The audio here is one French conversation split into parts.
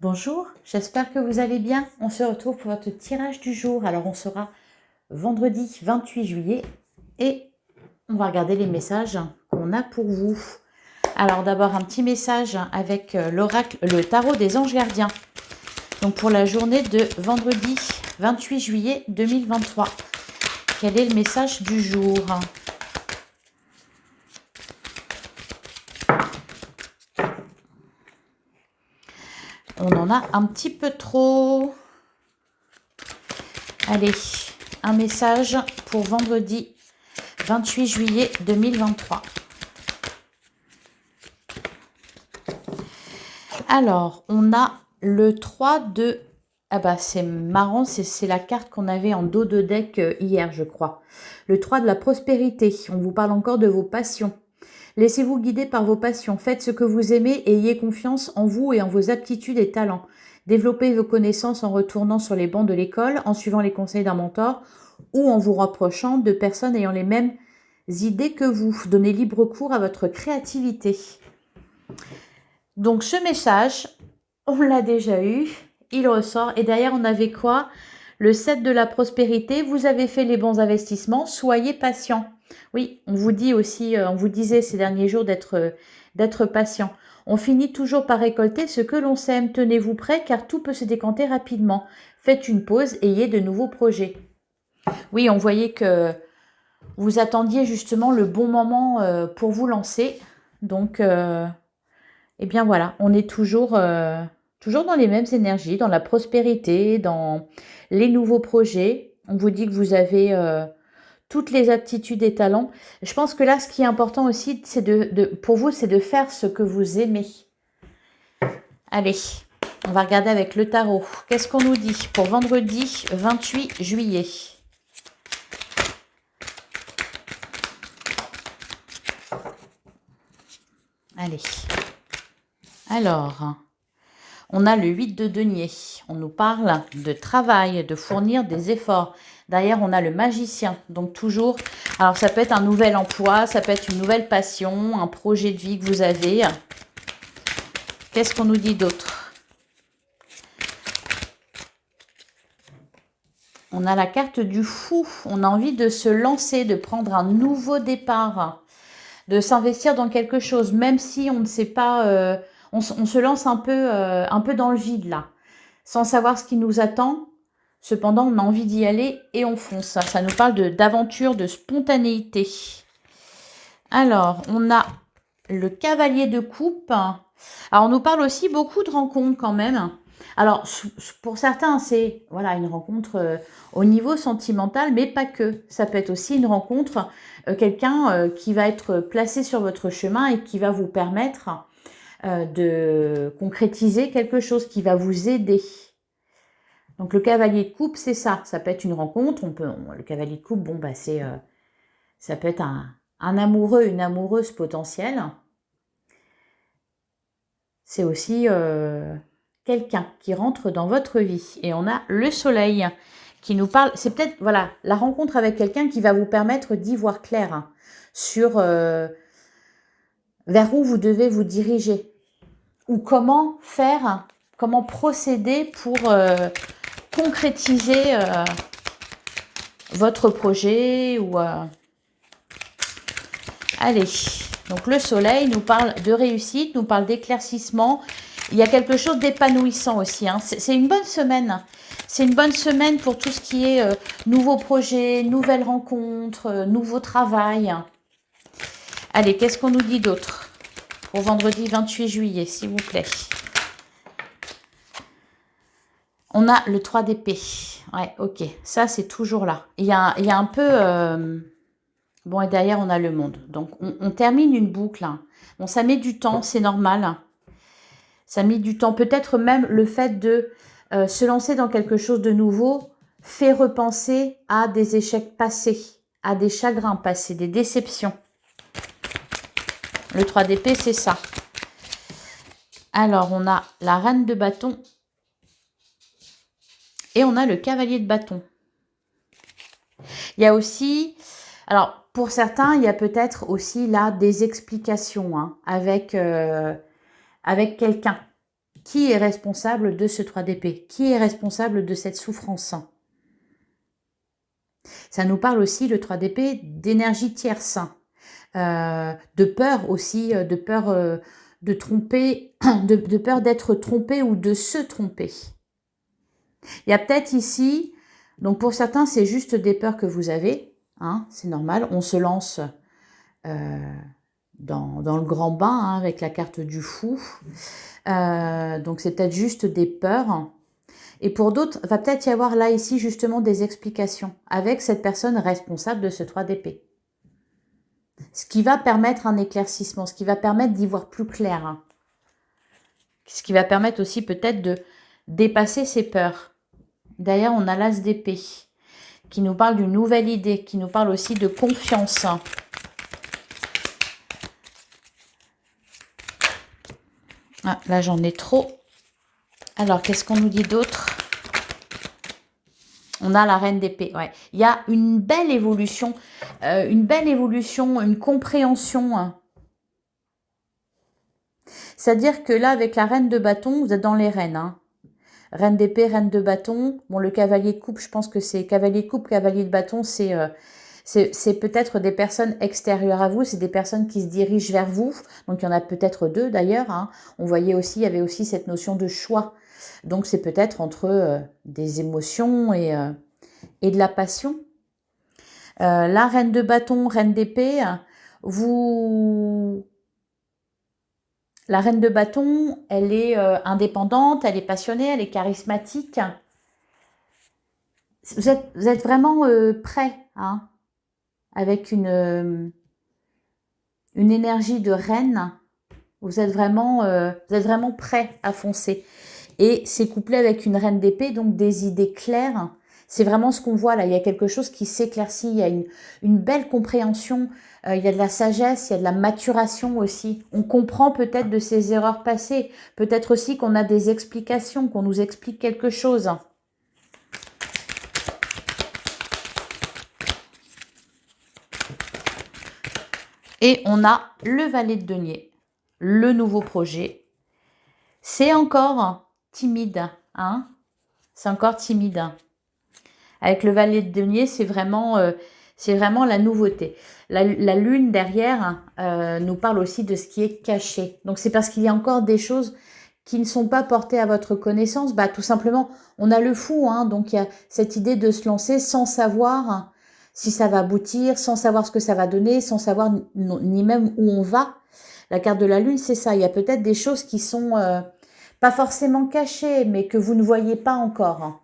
Bonjour, j'espère que vous allez bien. On se retrouve pour votre tirage du jour. Alors, on sera vendredi 28 juillet et on va regarder les messages qu'on a pour vous. Alors, d'abord, un petit message avec l'oracle, le tarot des anges gardiens. Donc, pour la journée de vendredi 28 juillet 2023. Quel est le message du jour ? On en a un petit peu trop. Allez, un message pour vendredi 28 juillet 2023. Alors, on a le 3 de... Ah bah, c'est marrant, c'est la carte qu'on avait en dos de deck hier, je crois. Le 3 de la prospérité. On vous parle encore de vos passions. Laissez-vous guider par vos passions. Faites ce que vous aimez et ayez confiance en vous et en vos aptitudes et talents. Développez vos connaissances en retournant sur les bancs de l'école, en suivant les conseils d'un mentor ou en vous rapprochant de personnes ayant les mêmes idées que vous. Donnez libre cours à votre créativité. Donc ce message, on l'a déjà eu, il ressort. Et derrière, on avait quoi? Le 7 de la prospérité, vous avez fait les bons investissements, soyez patient. Oui, on vous dit aussi, on vous disait ces derniers jours d'être patient. On finit toujours par récolter ce que l'on sème. Tenez-vous prêts car tout peut se décanter rapidement. Faites une pause, ayez de nouveaux projets. Oui, on voyait que vous attendiez justement le bon moment pour vous lancer. Donc, eh bien voilà, on est toujours dans les mêmes énergies, dans la prospérité, dans les nouveaux projets. On vous dit que vous avez toutes les aptitudes et talents. Je pense que là, ce qui est important aussi, c'est pour vous, c'est de faire ce que vous aimez. Allez, on va regarder avec le tarot. Qu'est-ce qu'on nous dit pour vendredi 28 juillet? Allez. Alors, on a le 8 de denier. On nous parle de travail, de fournir des efforts. Derrière, on a le magicien. Donc toujours, alors ça peut être un nouvel emploi, ça peut être une nouvelle passion, un projet de vie que vous avez. Qu'est-ce qu'on nous dit d'autre? On a la carte du fou. On a envie de se lancer, de prendre un nouveau départ, de s'investir dans quelque chose, même si on ne sait pas, on se lance un peu dans le vide là, sans savoir ce qui nous attend. Cependant, on a envie d'y aller et on fonce. Ça nous parle d'aventure, de spontanéité. Alors, on a le cavalier de coupe. Alors, on nous parle aussi beaucoup de rencontres quand même. Alors, pour certains, c'est voilà une rencontre au niveau sentimental, mais pas que. Ça peut être aussi une rencontre, quelqu'un qui va être placé sur votre chemin et qui va vous permettre de concrétiser quelque chose, qui va vous aider. Donc le cavalier de coupe, c'est ça. Ça peut être une rencontre. Le cavalier de coupe, bon bah ça peut être un amoureux, une amoureuse potentielle. C'est aussi quelqu'un qui rentre dans votre vie. Et on a le soleil qui nous parle. C'est peut-être voilà la rencontre avec quelqu'un qui va vous permettre d'y voir clair sur vers où vous devez vous diriger ou comment faire, comment procéder pour concrétiser votre projet ou allez, donc le soleil nous parle de réussite, nous parle d'éclaircissement. Il y a quelque chose d'épanouissant aussi. Hein. C'est une bonne semaine. C'est une bonne semaine pour tout ce qui est nouveaux projets, nouvelles rencontres, nouveau travail. Allez, qu'est-ce qu'on nous dit d'autre pour vendredi 28 juillet, s'il vous plaît? On a le 3 d'épée. Ouais, ok. Ça, c'est toujours là. Il y a un peu... Bon, et derrière, on a le monde. Donc, on termine une boucle. Hein. Bon, ça met du temps, c'est normal. Ça met du temps. Peut-être même le fait de se lancer dans quelque chose de nouveau fait repenser à des échecs passés, à des chagrins passés, des déceptions. Le 3 d'épée, c'est ça. Alors, on a la reine de bâton et on a le cavalier de bâton. Il y a aussi... Alors, pour certains, il y a peut-être aussi là des explications hein, avec quelqu'un Qui est responsable de ce 3 d'épée? Qui est responsable de cette souffrance? Ça nous parle aussi, le 3 d'épée, d'énergie tierce, de peur aussi, de peur de tromper, de peur d'être trompé ou de se tromper. Il y a peut-être ici, donc pour certains, c'est juste des peurs que vous avez, hein, c'est normal, on se lance dans le grand bain hein, avec la carte du fou. Donc c'est peut-être juste des peurs. Et pour d'autres, va peut-être y avoir là ici justement des explications avec cette personne responsable de ce 3 d'épée. Ce qui va permettre un éclaircissement, ce qui va permettre d'y voir plus clair. Hein. Ce qui va permettre aussi peut-être de dépasser ses peurs. D'ailleurs, on a l'as d'épée qui nous parle d'une nouvelle idée, qui nous parle aussi de confiance. Ah, là, j'en ai trop. Alors, qu'est-ce qu'on nous dit d'autre? On a la reine d'épée. Ouais. Il y a une belle évolution, une compréhension. Hein. C'est-à-dire que là, avec la reine de bâton, vous êtes dans les reines. Hein. Reine d'épée, reine de bâton. Bon, le cavalier de coupe, je pense que c'est cavalier de coupe, cavalier de bâton, c'est peut-être des personnes extérieures à vous, c'est des personnes qui se dirigent vers vous. Donc, il y en a peut-être deux d'ailleurs. Hein. On voyait aussi, il y avait aussi cette notion de choix. Donc, c'est peut-être entre des émotions et de la passion. La reine de bâton, reine d'épée, la reine de bâton, elle est indépendante, elle est passionnée, elle est charismatique. Vous êtes vraiment prêt, hein, avec une énergie de reine. Vous êtes vraiment prêt à foncer. Et c'est couplé avec une reine d'épée, donc des idées claires. C'est vraiment ce qu'on voit là. Il y a quelque chose qui s'éclaircit. Il y a une belle compréhension. Il y a de la sagesse, il y a de la maturation aussi. On comprend peut-être de ses erreurs passées. Peut-être aussi qu'on a des explications, qu'on nous explique quelque chose. Et on a le valet de denier, le nouveau projet. C'est encore timide, hein? C'est encore timide. Avec le valet de denier, c'est vraiment la nouveauté. La lune derrière nous parle aussi de ce qui est caché. Donc c'est parce qu'il y a encore des choses qui ne sont pas portées à votre connaissance. Bah tout simplement, on a le fou, hein, donc il y a cette idée de se lancer sans savoir si ça va aboutir, sans savoir ce que ça va donner, sans savoir ni même où on va. La carte de la lune, c'est ça. Il y a peut-être des choses qui sont pas forcément cachées, mais que vous ne voyez pas encore. Hein.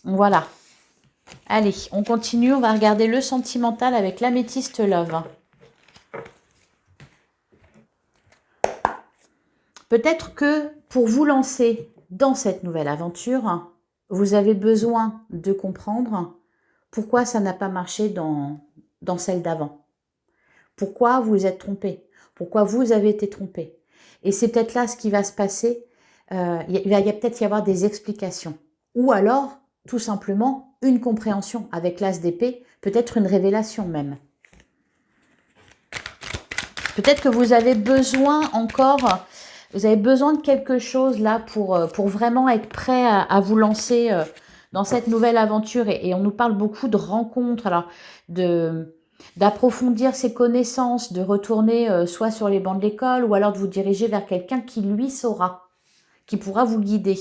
Voilà. Allez, on continue. On va regarder le sentimental avec l'améthyste love. Peut-être que pour vous lancer dans cette nouvelle aventure, vous avez besoin de comprendre pourquoi ça n'a pas marché dans celle d'avant. Pourquoi vous êtes trompé. Pourquoi vous avez été trompé. Et c'est peut-être là ce qui va se passer. Il va peut-être y avoir des explications. Ou alors, tout simplement, une compréhension avec l'as d'épée, peut-être une révélation même. Peut-être que vous avez besoin encore, vous avez besoin de quelque chose là pour vraiment être prêt à vous lancer dans cette nouvelle aventure. Et on nous parle beaucoup de rencontres, alors d'approfondir ses connaissances, de retourner soit sur les bancs de l'école ou alors de vous diriger vers quelqu'un qui lui saura, qui pourra vous guider.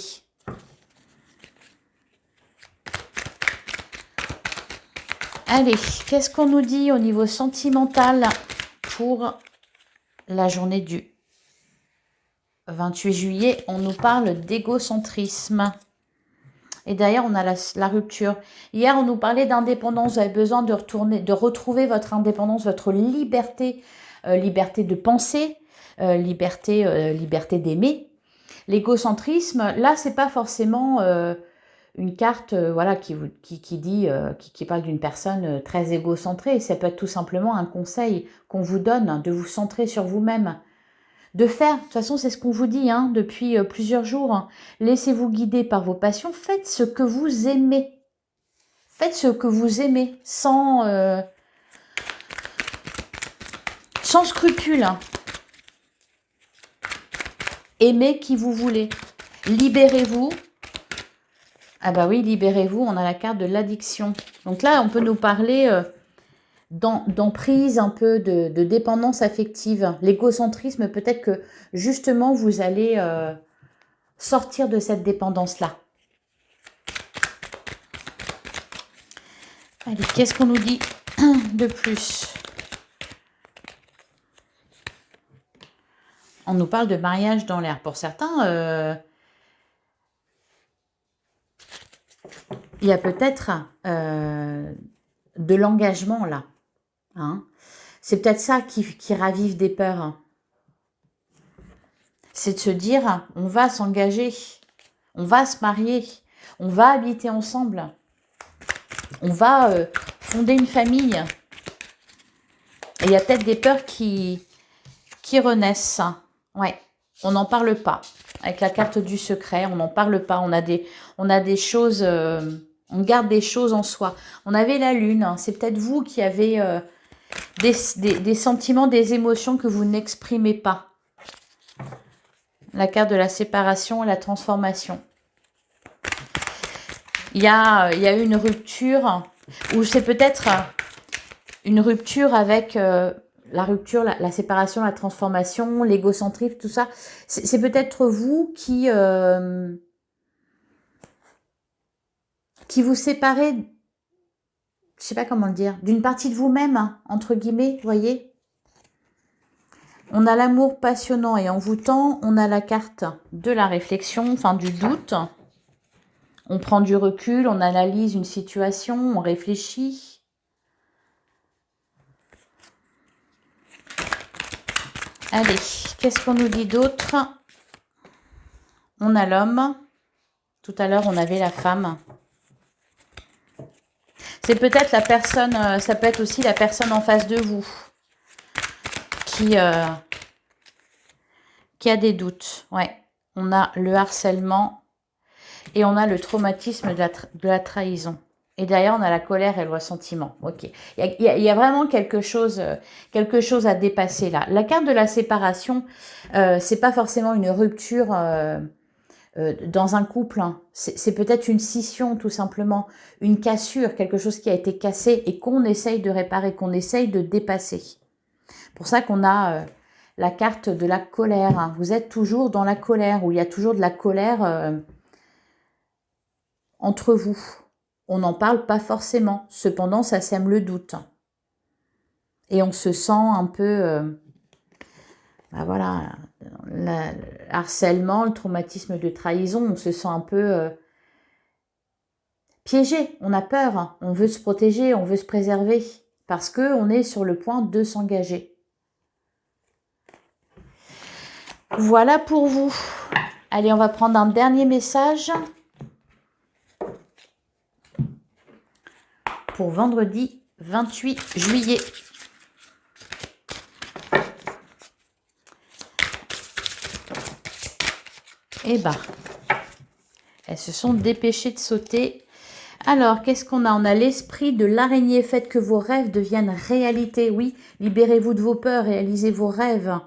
Allez, qu'est-ce qu'on nous dit au niveau sentimental pour la journée du 28 juillet? On nous parle d'égocentrisme. Et d'ailleurs, on a la rupture. Hier, on nous parlait d'indépendance. Vous avez besoin de retrouver votre indépendance, votre liberté, liberté de penser, liberté d'aimer. L'égocentrisme, là, c'est pas forcément une carte voilà, qui parle d'une personne très égocentrée. Ça peut être tout simplement un conseil qu'on vous donne de vous centrer sur vous-même. De faire, de toute façon, c'est ce qu'on vous dit hein, depuis plusieurs jours. Hein. Laissez-vous guider par vos passions. Faites ce que vous aimez. Faites ce que vous aimez sans scrupule. Hein. Aimez qui vous voulez. Libérez-vous. Ah bah oui, libérez-vous. On a la carte de l'addiction. Donc là, on peut nous parler d'emprise, un peu de dépendance affective. L'égocentrisme, peut-être que justement, vous allez sortir de cette dépendance-là. Allez, qu'est-ce qu'on nous dit de plus? On nous parle de mariage dans l'air. Pour certains, il y a peut-être de l'engagement là. Hein. C'est peut-être ça qui ravive des peurs. Hein. C'est de se dire, on va s'engager, on va se marier, on va habiter ensemble, on va fonder une famille. Et il y a peut-être des peurs qui renaissent. Ouais, on n'en parle pas. Avec la carte du secret, on n'en parle pas. On a des choses, on garde des choses en soi. On avait la lune, hein. C'est peut-être vous qui avez des sentiments, des émotions que vous n'exprimez pas. La carte de la séparation et la transformation. Il y a eu une rupture, ou c'est peut-être une rupture avec la rupture, la séparation, la transformation, l'égocentrisme, tout ça. C'est peut-être vous qui vous séparez, je sais pas comment le dire, d'une partie de vous-même, hein, entre guillemets, vous voyez. On a l'amour passionnant et envoûtant, on a la carte de la réflexion, enfin du doute. On prend du recul, on analyse une situation, on réfléchit. Allez, qu'est-ce qu'on nous dit d'autre? On a l'homme. Tout à l'heure, on avait la femme. C'est peut-être la personne, ça peut être aussi la personne en face de vous qui a des doutes. Ouais, on a le harcèlement et on a le traumatisme de la trahison. Et derrière, on a la colère et le ressentiment. Ok. Il y a vraiment quelque chose à dépasser là. La carte de la séparation, c'est pas forcément une rupture dans un couple. Hein. C'est peut-être une scission tout simplement, une cassure, quelque chose qui a été cassé et qu'on essaye de réparer, qu'on essaye de dépasser. Pour ça qu'on a la carte de la colère. Hein. Vous êtes toujours dans la colère, où il y a toujours de la colère entre vous. On n'en parle pas forcément. Cependant, ça sème le doute. Et on se sent un peu... voilà, le harcèlement, le traumatisme de trahison, on se sent un peu piégé. On a peur. Hein. On veut se protéger, on veut se préserver. Parce qu'on est sur le point de s'engager. Voilà pour vous. Allez, on va prendre un dernier message. Pour vendredi 28 juillet. Eh ben, elles se sont dépêchées de sauter. Alors, qu'est-ce qu'on a? On a l'esprit de l'araignée. Faites que vos rêves deviennent réalité. Oui, libérez-vous de vos peurs, réalisez vos rêves.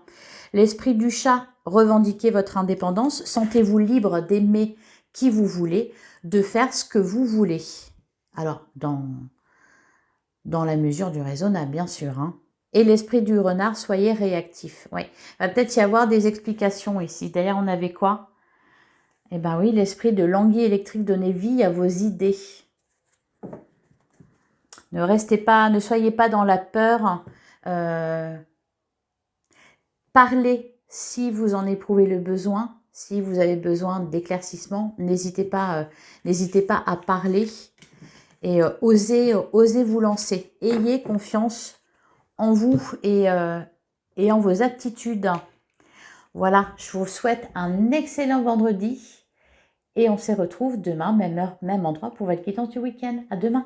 L'esprit du chat. Revendiquez votre indépendance. Sentez-vous libre d'aimer qui vous voulez, de faire ce que vous voulez. Alors, dans la mesure du raisonnable, bien sûr. Hein. Et l'esprit du renard, soyez réactif. Oui, il va peut-être y avoir des explications ici. D'ailleurs, on avait quoi? Eh bien oui, l'esprit de l'anguille électrique, donnez vie à vos idées. Ne soyez pas dans la peur. Parlez si vous en éprouvez le besoin. Si vous avez besoin d'éclaircissement, n'hésitez pas à parler. Et osez vous lancer. Ayez confiance en vous et en vos aptitudes. Voilà, je vous souhaite un excellent vendredi. Et on se retrouve demain, même heure, même endroit pour votre guidance du week-end. À demain.